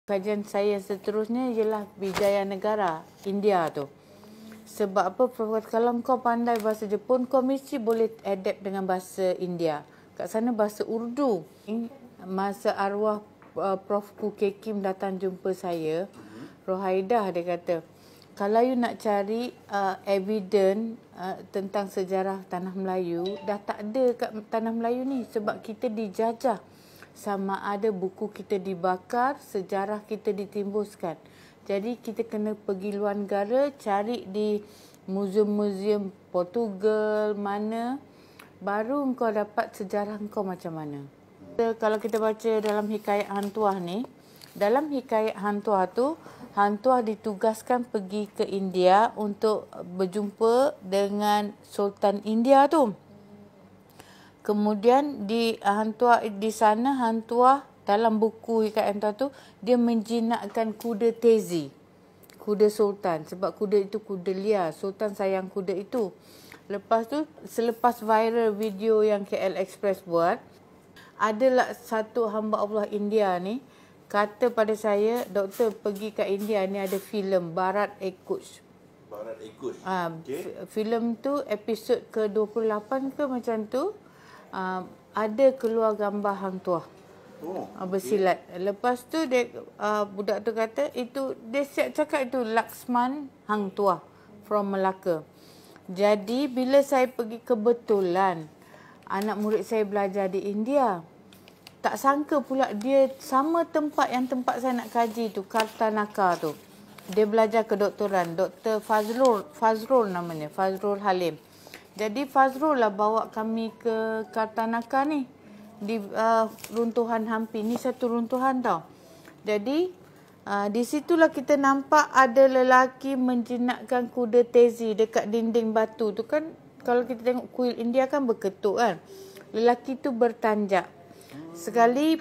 Kajian saya seterusnya ialah Wijayanegara, India tu. Sebab apa, Prof, kalau kau pandai bahasa Jepun, kau mesti boleh adapt dengan bahasa India. Kat sana bahasa Urdu. Masa arwah Prof Kuke Kim datang jumpa saya, Rohaidah dia kata, kalau you nak cari evidence tentang sejarah Tanah Melayu, dah tak ada kat Tanah Melayu ni sebab kita dijajah. Sama ada buku kita dibakar, sejarah kita ditimbuskan. Jadi kita kena pergi luar negara, cari di muzium-muzium Portugal mana, baru kau dapat sejarah kau macam mana. Kalau kita baca dalam hikayat Hang Tuah ni, dalam hikayat Hang Tuah tu, Hang Tuah ditugaskan pergi ke India untuk berjumpa dengan Sultan India tu. Kemudian di Hang Tuah di sana, Hang Tuah dalam buku hikayat Hang Tuah tu, dia menjinakkan kuda Tezi, kuda Sultan, sebab kuda itu kuda liar. Sultan sayang kuda itu. Lepas tu, selepas viral video yang KL Express buat, adalah satu hamba Allah India ni kata pada saya, doktor pergi ke India ni ada filem Bharat Ekush. Bharat Ekush. Filem tu episod ke-28 ke macam tu. Ada keluar gambar Hang Tuah bersilat. Lepas tu dia budak tu kata itu, dia siap cakap itu Laksman Hang Tuah from Melaka. Jadi bila saya pergi, kebetulan anak murid saya belajar di India, tak sangka pula dia sama tempat yang tempat saya nak kaji tu, Kartanaka tu. Dia belajar kedoktoran, Dr. Fazrul namanya, Fazrul Halim. Jadi Fazrul lah bawa kami ke Kartanaka ni, di runtuhan Hampi. Ni satu runtuhan tau. Jadi di situlah kita nampak ada lelaki menjinakkan kuda Tezi dekat dinding batu tu kan. Kalau kita tengok kuil India kan berketuk kan. Lelaki tu bertanjak. Sekali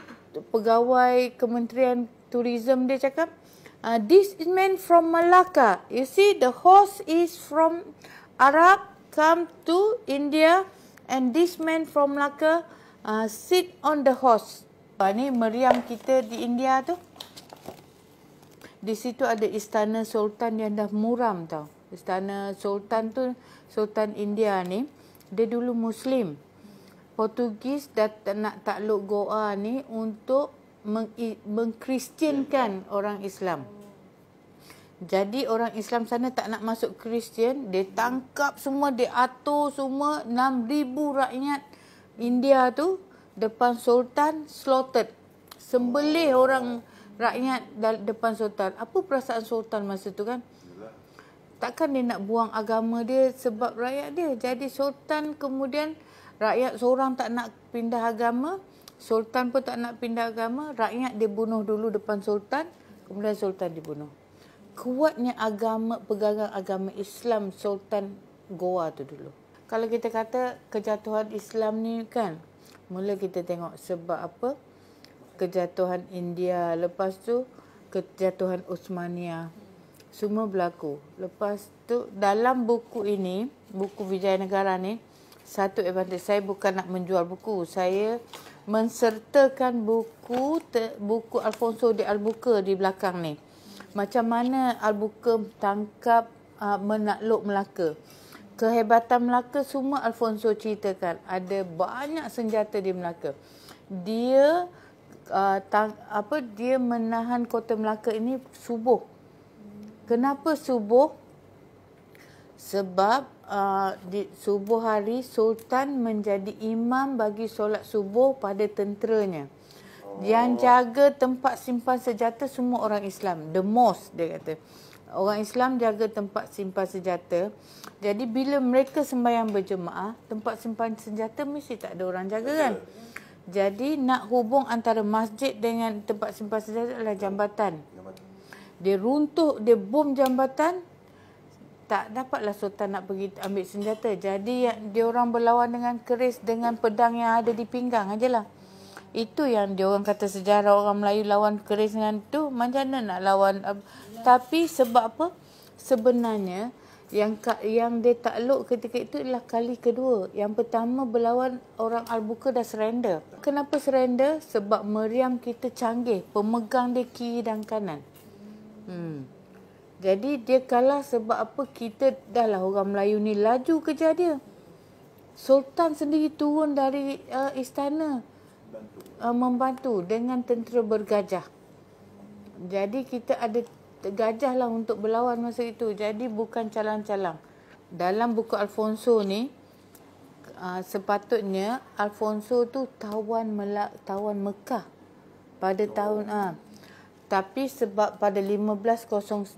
pegawai Kementerian Tourism dia cakap, this is man from Malacca. You see, the horse is from Arab, come to India, and this man from Malacca sit on the horse. Ni meriam kita di India tu. Di situ ada istana Sultan yang dah muram tau. Istana Sultan tu, Sultan India ni, dia dulu Muslim. Portugis dah nak takluk Goa ni untuk mengkristiankan orang Islam. Jadi orang Islam sana tak nak masuk Kristian, dia tangkap semua, dia atur semua 6,000 rakyat India tu depan Sultan, slaughtered. Sembelih orang rakyat depan Sultan. Apa perasaan Sultan masa tu kan? Takkan dia nak buang agama dia sebab rakyat dia. Jadi Sultan kemudian, rakyat seorang tak nak pindah agama, Sultan pun tak nak pindah agama, rakyat dia bunuh dulu depan Sultan, kemudian Sultan dibunuh. Kuatnya agama, pegangan agama Islam Sultan Goa tu dulu. Kalau kita kata kejatuhan Islam ni kan, mula kita tengok sebab apa? Kejatuhan India, lepas tu kejatuhan Uthmaniyah. Semua berlaku. Lepas tu dalam buku ini, buku Wijayanegara ni, satu advantage, saya bukan nak menjual buku, saya mensertakan buku Alfonso de Albuquerque di belakang ni. Macam mana Albuquerque tangkap menakluk Melaka. Kehebatan Melaka semua Alfonso ceritakan. Ada banyak senjata di Melaka. Dia dia menahan kota Melaka ini subuh. Kenapa subuh? Sebab di subuh hari Sultan menjadi imam bagi solat subuh pada tenteranya. Yang jaga tempat simpan senjata semua orang Islam. The mosque dia kata. Orang Islam jaga tempat simpan senjata. Jadi bila mereka sembahyang berjemaah, tempat simpan senjata mesti tak ada orang jaga kan. Jadi nak hubung antara masjid dengan tempat simpan senjata adalah jambatan. Dia runtuh, dia bom jambatan. Tak dapatlah Sultan nak pergi ambil senjata. Jadi dia orang berlawan dengan keris, dengan pedang yang ada di pinggang ajalah. Itu yang dia orang kata sejarah orang Melayu lawan keris dengan tu. Macam mana nak lawan? Tapi sebab apa? Sebenarnya Yang dia takluk ketika itu adalah kali kedua. Yang pertama berlawan orang Al-Buqa dah surrender. Kenapa surrender? Sebab meriam kita canggih. Pemegang dia kiri dan kanan. Jadi dia kalah sebab apa? Kita dah lah orang Melayu ni laju kejar dia. Sultan sendiri turun dari istana membantu dengan tentera bergajah. Jadi kita ada gajah lah untuk berlawan masa itu. Jadi bukan calang-calang. Dalam buku Alfonso ni, sepatutnya Alfonso tu tawan Mekah pada tahun tapi sebab pada 1509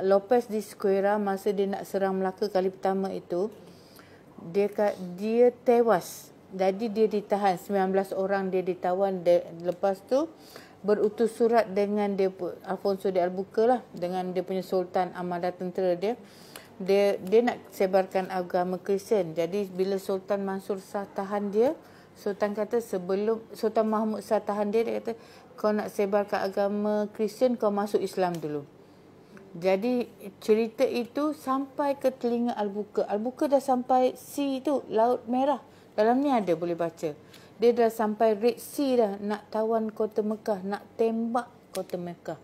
Lopez de Esquerra masa dia nak serang Melaka kali pertama itu, dia tewas. Jadi dia ditahan, 19 orang dia ditawan. Lepas tu berutus surat dengan dia, Alfonso de Albuquerque lah, dengan dia punya sultan, armada tentera dia nak sebarkan agama Kristian. Jadi bila Sultan Mansur Shah tahan dia, Sultan kata sebelum Sultan Mahmud Shah tahan dia kata, kau nak sebarkan agama Kristian, kau masuk Islam dulu. Jadi cerita itu sampai ke telinga Albuquerque. Albuquerque dah sampai sea tu, Laut Merah. Dalam ni ada, boleh baca. Dia dah sampai Red Sea dah, nak tawan kota Mekah, nak tembak kota Mekah.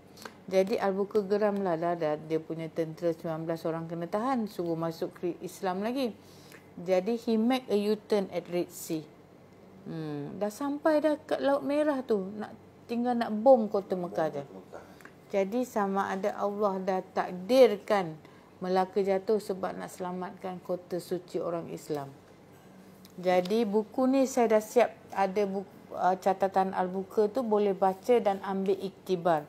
Jadi Albuquerque geram lah, dah dia punya tentera 19 orang kena tahan, suruh masuk Islam lagi. Jadi he make a U-turn at Red Sea. Dah sampai dah kat Laut Merah tu, tinggal nak bom kota Mekah je. Jadi sama ada Allah dah takdirkan Melaka jatuh sebab nak selamatkan kota suci orang Islam. Jadi buku ni saya dah siap, ada buku, catatan Albuquerque tu, boleh baca dan ambil iktibar.